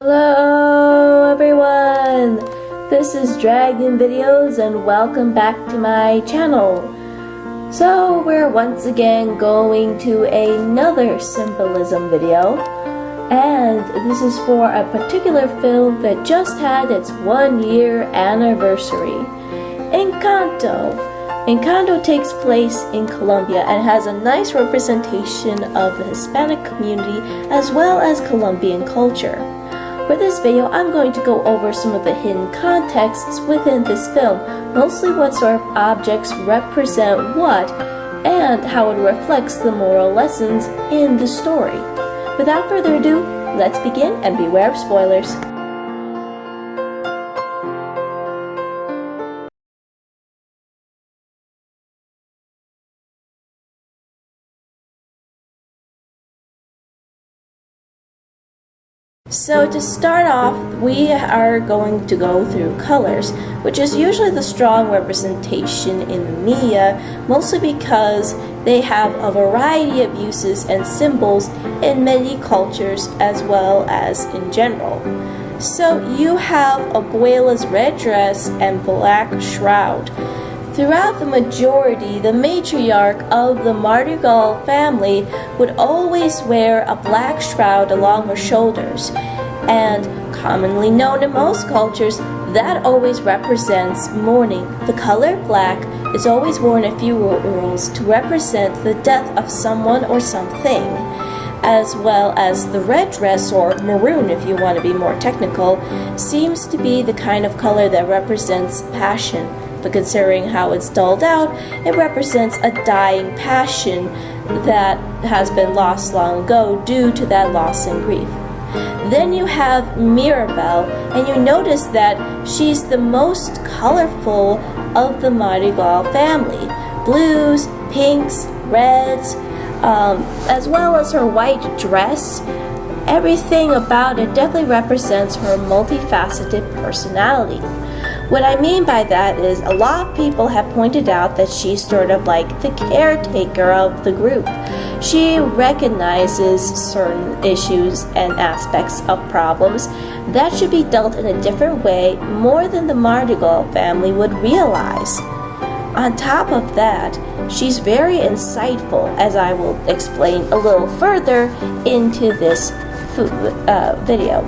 Hello everyone! This is Dragon Videos and welcome back to my channel. So we're once again going to another symbolism video, and this is for a particular film that just had its 1-year anniversary. Encanto! Encanto takes place in Colombia and has a nice representation of the Hispanic community as well as Colombian culture. For this video, I'm going to go over some of the hidden contexts within this film, mostly what sort of objects represent what, and how it reflects the moral lessons in the story. Without further ado, let's begin and beware of spoilers. So to start off, we are going to go through colors, which is usually the strong representation in the media, mostly because they have a variety of uses and symbols in many cultures as well as in general. So you have Abuela's red dress and black shroud. Throughout the majority, the matriarch of the Madrigal family would always wear a black shroud along her shoulders, and commonly known in most cultures, that always represents mourning. The color black is always worn at funerals to represent the death of someone or something, as well as the red dress, or maroon if you want to be more technical, seems to be the kind of color that represents passion. But considering how it's dulled out, it represents a dying passion that has been lost long ago due to that loss and grief. Then you have Mirabel, and you notice that she's the most colorful of the Madrigal family. Blues, pinks, reds, as well as her white dress. Everything about it definitely represents her multifaceted personality. What I mean by that is a lot of people have pointed out that she's sort of like the caretaker of the group. She recognizes certain issues and aspects of problems that should be dealt in a different way more than the Madrigal family would realize. On top of that, she's very insightful, as I will explain a little further into this video.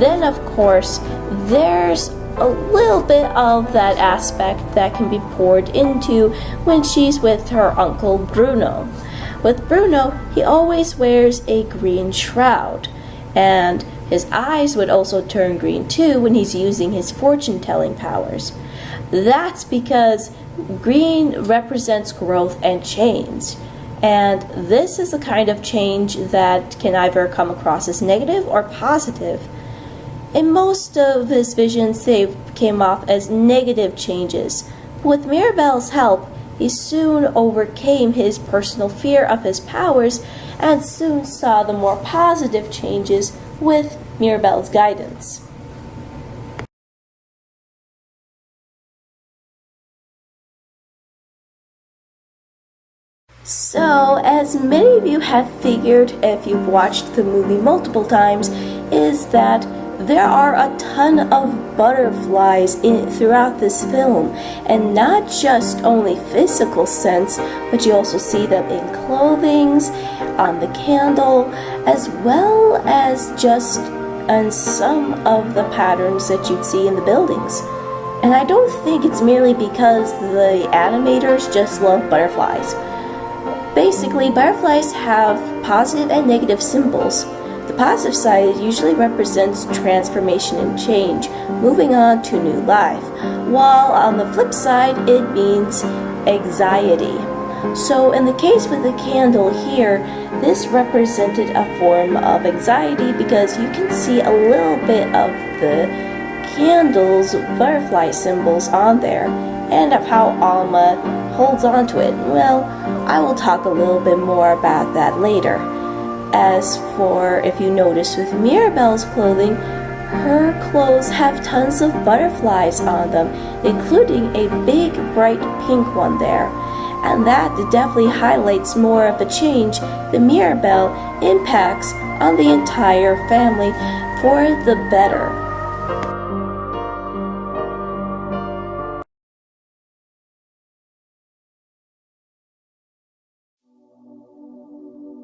Then of course, there's a little bit of that aspect that can be poured into when she's with her uncle Bruno. With Bruno, he always wears a green shroud, and his eyes would also turn green too when he's using his fortune-telling powers. That's because green represents growth and change, and this is the kind of change that can either come across as negative or positive. In most of his visions, they came off as negative changes. With Mirabel's help, he soon overcame his personal fear of his powers and soon saw the more positive changes with Mirabel's guidance. So, as many of you have figured if you've watched the movie multiple times, is that there are a ton of butterflies throughout this film, and not just only physical sense, but you also see them in clothings, on the candle, as well as just on some of the patterns that you'd see in the buildings. And I don't think it's merely because the animators just love butterflies. Basically, butterflies have positive and negative symbols. The positive side usually represents transformation and change, moving on to new life, while on the flip side it means anxiety. So in the case with the candle here, this represented a form of anxiety because you can see a little bit of the candle's butterfly symbols on there, and of how Alma holds on to it. Well, I will talk a little bit more about that later. As for if you notice with Mirabel's clothing, her clothes have tons of butterflies on them, including a big bright pink one there. And that definitely highlights more of the change that Mirabel impacts on the entire family for the better.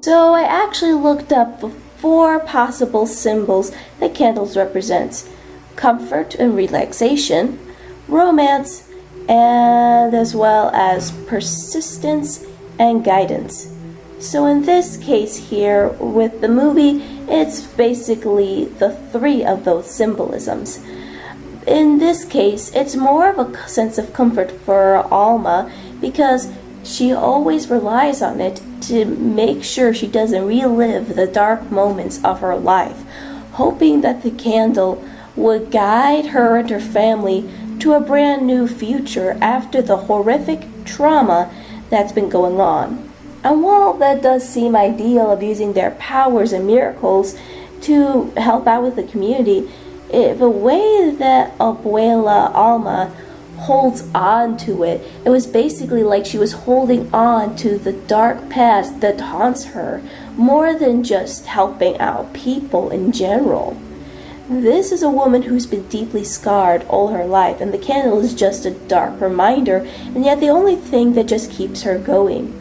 So I actually looked up the 4 possible symbols that candles represents: comfort and relaxation, romance, and as well as persistence and guidance. So in this case here with the movie, it's basically the 3 of those symbolisms. In this case, it's more of a sense of comfort for Alma because she always relies on it to make sure she doesn't relive the dark moments of her life, hoping that the candle would guide her and her family to a brand new future after the horrific trauma that's been going on. And while that does seem ideal of using their powers and miracles to help out with the community, the way that Abuela Alma holds on to it, it was basically like she was holding on to the dark past that haunts her, more than just helping out people in general. This is a woman who's been deeply scarred all her life, and the candle is just a dark reminder, and yet the only thing that just keeps her going.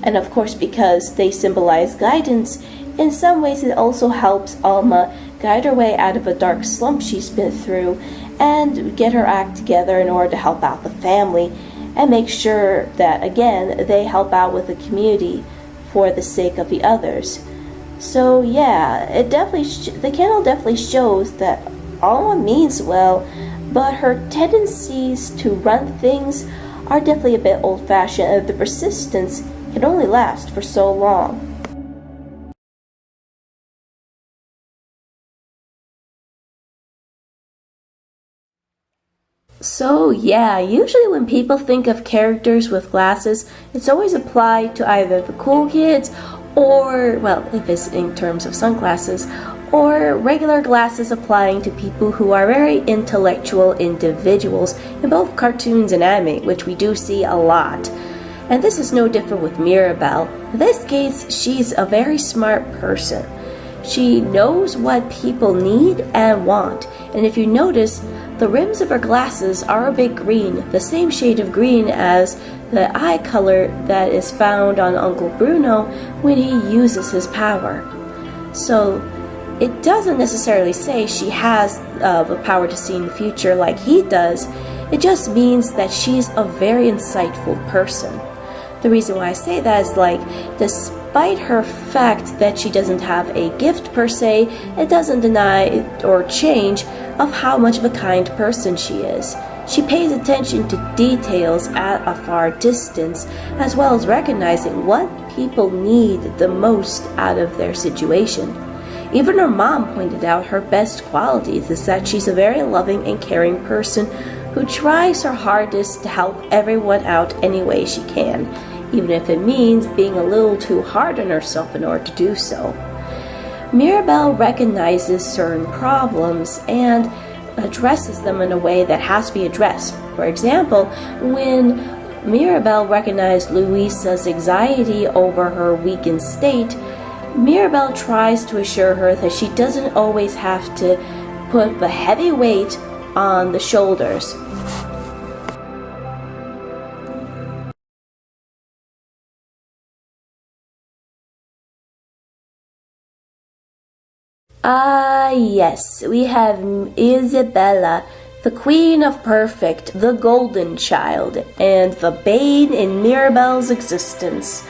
And of course, because they symbolize guidance, in some ways it also helps Alma guide her way out of a dark slump she's been through and get her act together in order to help out the family and make sure that, again, they help out with the community for the sake of the others. So yeah, it definitely the candle definitely shows that Alma means well, but her tendencies to run things are definitely a bit old-fashioned, and the persistence can only last for so long. So yeah, usually when people think of characters with glasses, it's always applied to either the cool kids or, well, if it's in terms of sunglasses, or regular glasses applying to people who are very intellectual individuals in both cartoons and anime, which we do see a lot. And this is no different with Mirabel. In this case, she's a very smart person. She knows what people need and want, and if you notice, the rims of her glasses are a bit green, the same shade of green as the eye color that is found on Uncle Bruno when he uses his power. So it doesn't necessarily say she has the power to see in the future like he does, it just means that she's a very insightful person. The reason why I say that is, like, despite her fact that she doesn't have a gift per se, it doesn't deny or change of how much of a kind person she is. She pays attention to details at a far distance, as well as recognizing what people need the most out of their situation. Even her mom pointed out her best qualities is that she's a very loving and caring person who tries her hardest to help everyone out any way she can, even if it means being a little too hard on herself in order to do so. Mirabel recognizes certain problems and addresses them in a way that has to be addressed. For example, when Mirabel recognized Luisa's anxiety over her weakened state, Mirabel tries to assure her that she doesn't always have to put the heavy weight on the shoulders. Yes, we have Isabella, the Queen of Perfect, the Golden Child, and the bane in Mirabel's existence.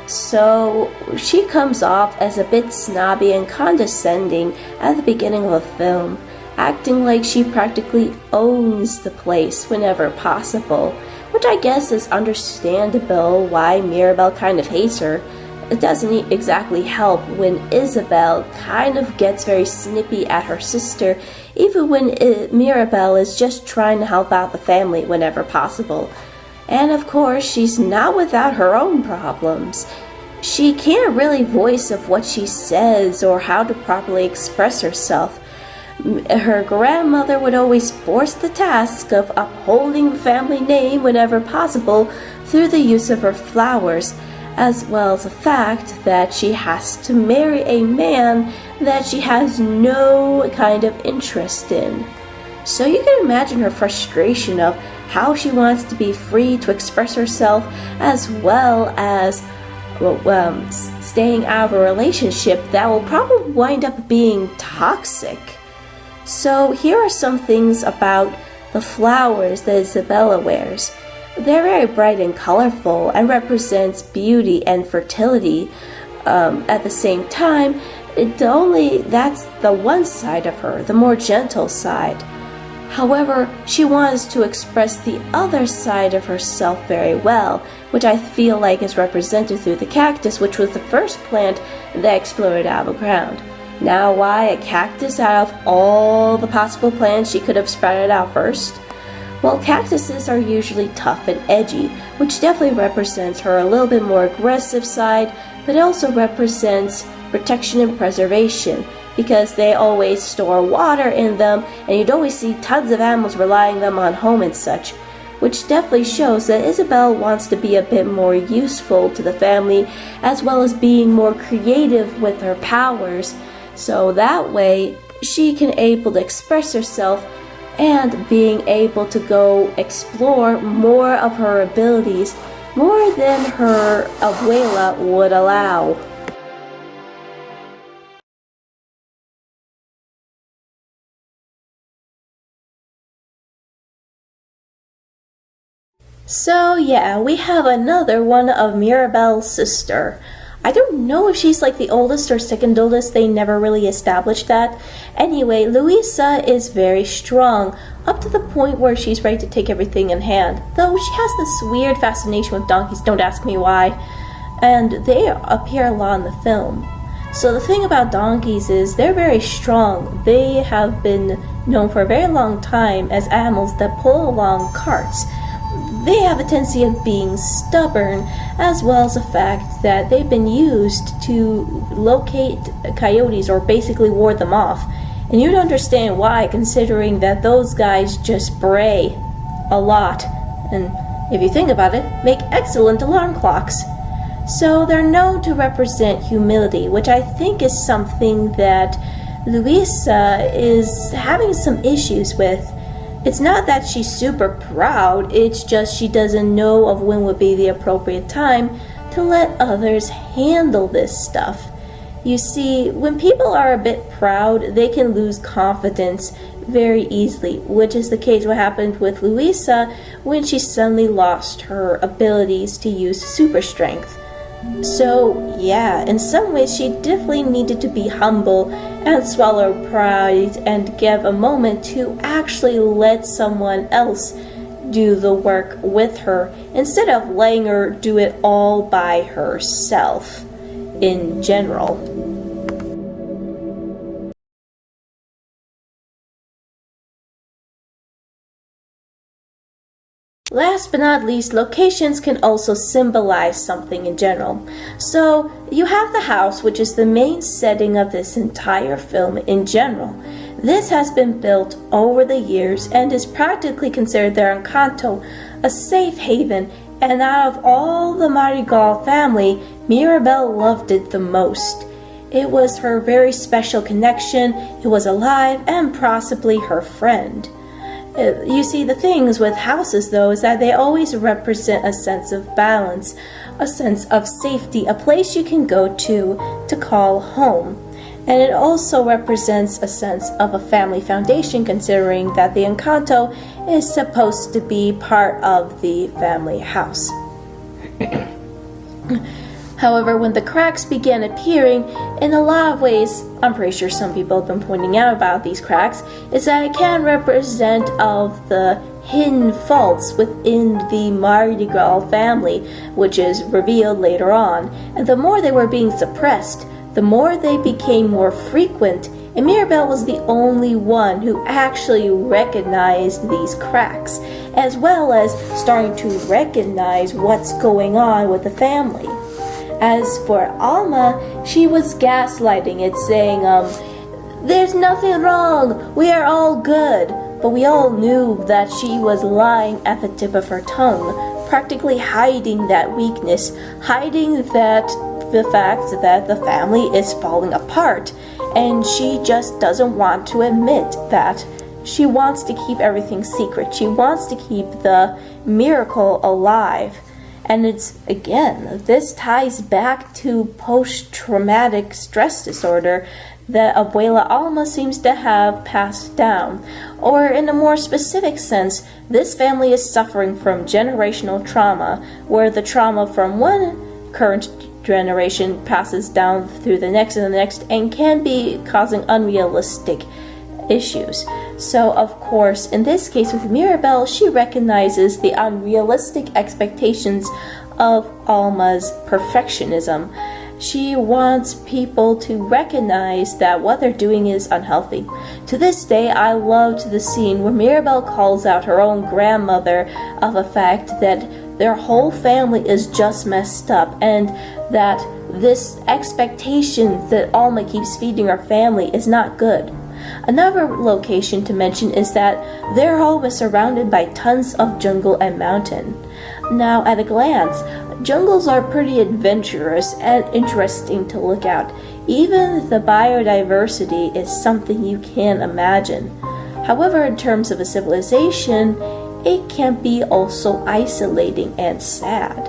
So she comes off as a bit snobby and condescending at the beginning of the film, acting like she practically owns the place whenever possible, which I guess is understandable why Mirabel kind of hates her. It doesn't exactly help when Isabel kind of gets very snippy at her sister, even when Mirabel is just trying to help out the family whenever possible. And of course, she's not without her own problems. She can't really voice of what she says or how to properly express herself. Her grandmother would always force the task of upholding the family name whenever possible through the use of her flowers, as well as the fact that she has to marry a man that she has no kind of interest in. So you can imagine her frustration of how she wants to be free to express herself, as well as staying out of a relationship that will probably wind up being toxic. So here are some things about the flowers that Isabella wears. They're very bright and colorful and represents beauty and fertility. At the same time, that's the one side of her, the more gentle side. However, she wants to express the other side of herself very well, which I feel like is represented through the cactus, which was the first plant that exploded out of the ground. Now, why a cactus out of all the possible plants she could have sprouted out first? Well, cactuses are usually tough and edgy, which definitely represents her a little bit more aggressive side, but it also represents protection and preservation, because they always store water in them, and you'd always see tons of animals relying them on home and such, which definitely shows that Isabel wants to be a bit more useful to the family, as well as being more creative with her powers, so that way she can able to express herself and being able to go explore more of her abilities, more than her abuela would allow. So yeah, we have another one of Mirabel's sister. I don't know if she's like the oldest or second oldest, they never really established that. Anyway, Luisa is very strong, up to the point where she's ready to take everything in hand. Though she has this weird fascination with donkeys, don't ask me why. And they appear a lot in the film. So the thing about donkeys is they're very strong. They have been known for a very long time as animals that pull along carts. They have a tendency of being stubborn, as well as the fact that they've been used to locate coyotes or basically ward them off. And you'd understand why, considering that those guys just bray a lot, and if you think about it, make excellent alarm clocks. So they're known to represent humility, which I think is something that Luisa is having some issues with. It's not that she's super proud, it's just she doesn't know of when would be the appropriate time to let others handle this stuff. You see, when people are a bit proud, they can lose confidence very easily, which is the case what happened with Luisa when she suddenly lost her abilities to use super strength. So yeah, in some ways she definitely needed to be humble and swallow pride and give a moment to actually let someone else do the work with her instead of letting her do it all by herself in general. Last but not least, locations can also symbolize something in general. So you have the house, which is the main setting of this entire film in general. This has been built over the years and is practically considered their Encanto, a safe haven, and out of all the Madrigal family, Mirabel loved it the most. It was her very special connection, it was alive, and possibly her friend. You see, the things with houses, though, is that they always represent a sense of balance, a sense of safety, a place you can go to call home. And it also represents a sense of a family foundation, considering that the Encanto is supposed to be part of the family house. However, when the cracks began appearing, in a lot of ways, I'm pretty sure some people have been pointing out about these cracks, is that it can represent of the hidden faults within the Madrigal family, which is revealed later on. And the more they were being suppressed, the more they became more frequent, and Mirabel was the only one who actually recognized these cracks, as well as starting to recognize what's going on with the family. As for Alma, she was gaslighting it, saying, there's nothing wrong, we are all good. But we all knew that she was lying at the tip of her tongue, practically hiding that weakness, hiding that the fact that the family is falling apart, and she just doesn't want to admit that. She wants to keep everything secret. She wants to keep the miracle alive. And it's, again, this ties back to post-traumatic stress disorder that Abuela Alma seems to have passed down. Or in a more specific sense, this family is suffering from generational trauma, where the trauma from one current generation passes down through the next and the next, and can be causing unrealistic issues. So, of course, in this case with Mirabel, she recognizes the unrealistic expectations of Alma's perfectionism. She wants people to recognize that what they're doing is unhealthy. To this day, I loved the scene where Mirabel calls out her own grandmother of the fact that their whole family is just messed up, and that this expectation that Alma keeps feeding her family is not good. Another location to mention is that their home is surrounded by tons of jungle and mountain. Now, at a glance, jungles are pretty adventurous and interesting to look at. Even the biodiversity is something you can't imagine. However, in terms of a civilization, it can be also isolating and sad.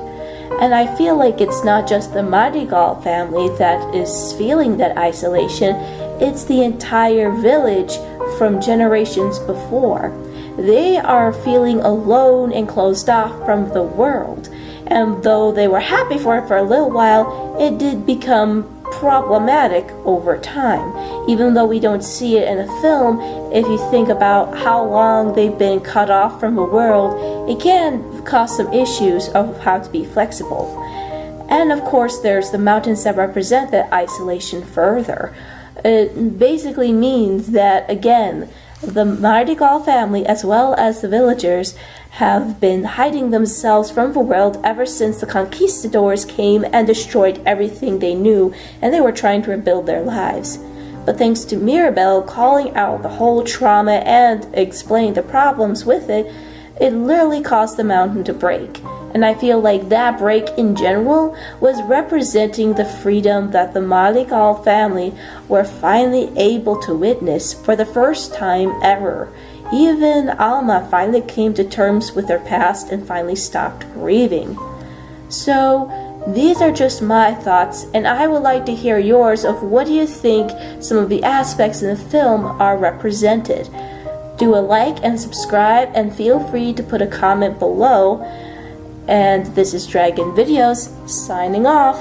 And I feel like it's not just the Madrigal family that is feeling that isolation, it's the entire village from generations before. They are feeling alone and closed off from the world. And though they were happy for it for a little while, it did become problematic over time. Even though we don't see it in a film, if you think about how long they've been cut off from the world, it can cause some issues of how to be flexible. And of course, there's the mountains that represent that isolation further. It basically means that, again, the Madrigal family, as well as the villagers, have been hiding themselves from the world ever since the conquistadors came and destroyed everything they knew, and they were trying to rebuild their lives. But thanks to Mirabel calling out the whole trauma and explaining the problems with it, it literally caused the mountain to break. And I feel like that break in general was representing the freedom that the Madrigal family were finally able to witness for the first time ever. Even Alma finally came to terms with her past and finally stopped grieving. So, these are just my thoughts, and I would like to hear yours of what do you think some of the aspects in the film are represented. Do a like and subscribe, and feel free to put a comment below. And this is Dragon Videos, signing off.